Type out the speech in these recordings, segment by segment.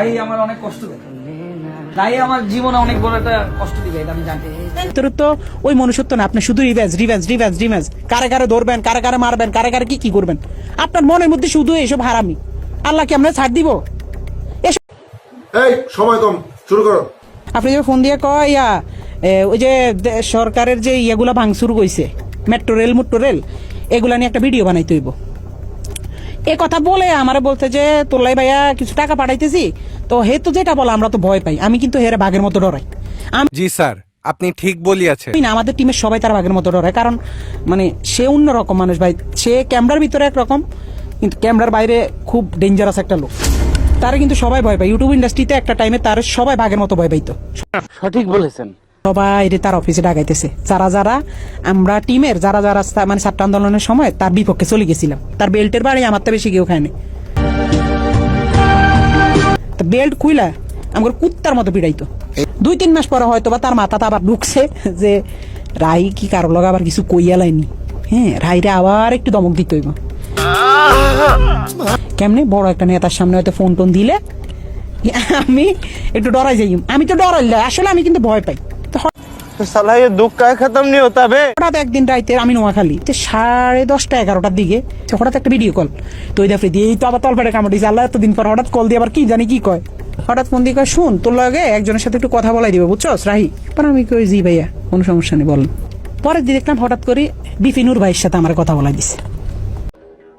তাই আমার অনেক কষ্ট দেয়, তাই আমার জীবনে অনেক বড় একটা কষ্ট দিবে, এটা আমি জানি। তোর তো ওই মনুষ্যত্ব না, আপনি শুধু রিভেঞ্জ রিভেঞ্জ রিভেঞ্জ রিভেঞ্জ, কারে কারে ধরবেন, কারে কারে মারবেন, কারে কারে কি করবেন, আপনার মনের মধ্যে শুধু এসব হারামি। আল্লাহ কি আমরা ছাড় দিব? এই সময় কম, শুরু করো। আপনি যে ফোন দিয়ে কয় ওই যে সরকারের যে ইয়েগুলা ভাঙচুর কইছে, মেট্রো রেল এগুলা নিয়ে একটা ভিডিও বানাইতে হইব। এ কথা বলে আমারে বলতে যে তোলাই ভাইয়া কিছু টাকা পাঠাইতেছি, তো হে তো যেটা বলে আমরা তো ভয় পাই, আমি কিন্তু হেরে বাঘের মতো ডরাই। জি স্যার, আপনি ঠিক বলিয়াছেন। না, আমাদের টিমের সবাই তার বাঘের মতো ডরায়, কারণ মানে সে অন্যরকম মানুষ ভাই। সে ক্যামেরার ভিতরে একরকম, কিন্তু ক্যামেরার বাইরে খুব ডেঞ্জারাস একটা লোক। তারা কিন্তু সবাই ভয় পায়। ইউটিউব ইন্ডাস্ট্রিতে একটা টাইমে তার সবাই বাঘের মতো ভয় পাইতো। সঠিক বলেছেন। সবাই তার অফিসে ডাকাইতেছে, যারা আমরা টিমের যারা মানে ছাত্র আন্দোলনের সময় তার বিপক্ষে চলে গেছিলাম। তার বেল্টের বাড়ি আমার তো বেশি কেউ খায়নি। বেল্ট খুইলা আমার কুত্তার মতো পিড়াইতো। 2-3 মাস পরে হয়তো বা তার মাথাটা আবার ঢুকছে যে রাই কি কারো লগা আবার কিছু কইয়া লাইনি। হ্যাঁ, রাইরে আবার একটু দমক দিতে হইব। কেমনে বড় একটা নেতার সামনে হয়তো ফোন টোন দিলে আমি একটু ডরাই যাই। আমি তো ডরাইলে আসলে আমি কিন্তু ভয় পাই। साला ये दुख का खत्म नहीं होता बे। হঠাৎ একদিন রাইতে আমি নোয়াখালী 10:30-11টার দিকে হঠাৎ একটা ভিডিও কল, তো ওই দেখে দিয়ে তো আবার তলপেটে কামড় দিয়েছে। আল্লাহ এতদিন পর হঠাৎ কল দিয়ে আবার কি জানি কি কয়, হঠাৎ ফোন দিয়ে কয় শুন তোর লগে একজনের সাথে একটু কথা বলাই দিবে, বুঝছস রাহি? পর আমি কই জি ভাইয়া, কোনো সমস্যা নেই বলেন। পরের দিন দেখলাম হঠাৎ করে বিপিনুর ভাইয়ের সাথে আমার কথা বলাই দিছে।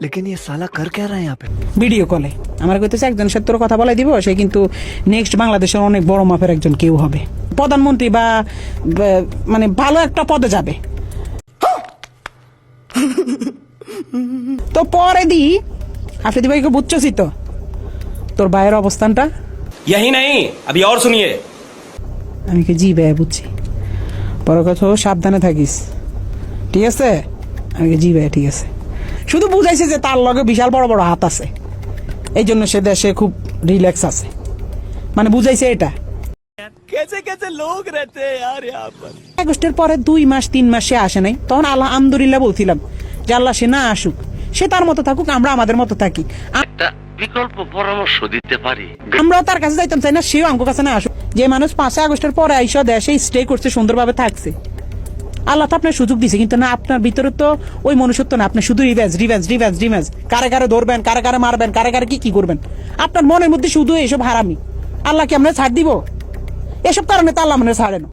लेकिन ये साला कर क्या रहा है यहाँ पे? ভিডিও কলে আমার কইতেছে একজনের সাথে তোর কথা বলাই দিব, সে কিন্তু নেক্সট বাংলাদেশের অনেক বড় মাপের একজন কেউ হবে, প্রধানমন্ত্রী বা মানে ভালো একটা পদে যাবে। তো পরে দি আফ্রিদি ভাইকে বুঝছসি তো তোর ভাইয়ের অবস্থানটা। यही नहीं, अभी और सुनिए। আমি কি জি ভাই বুঝছি, পরে কথা সাবধানে থাকিস, ঠিক আছে? আমি কি জি ভাই ঠিক আছে। শুধু বুঝাইছে যে তার লগে বিশাল বড় বড় হাত আছে, এই জন্য সে দেশে খুব রিল্যাক্স আছে, মানে বুঝাইছে এটা। कैसे कैसे लोग रहते हैं यार यहाँ पर। আগস্টের পরে 2-3 মাস সে আসে নাই, তখন আলহামদুলিল্লাহ বলছিলাম যে আল্লাহ সে না আসুক, সে তার মতো থাকুক, আমরা আমাদের মতো থাকি। বিকল্প পরামর্শ দিতে পারি। আমরাও তার কাছে যাইতাম চাই না, সেও আমার কাছে না আসুক। যে মানুষ 5 আগস্টের পরে আইসা দেশে স্টে করছে, সুন্দরভাবে থাকছে, আল্লাহ তো আপনার সুযোগ দিছে, কিন্তু না আপনার ভিতরে তো ওই মনুষ্যত্ব না। আপনি শুধু রিভেঞ্জ রিভেঞ্জ রিভেঞ্জ রিভেঞ্জ, কারে কারে ধরবেন, কারে কারে মারবেন, কারে কারে কি করবেন, আপনার মনের মধ্যে শুধু এসব হারামি। আল্লাহ কি আমরা ছাড় দিব? এসব কারণে তো আল্লাহ মানে ছাড়ে না।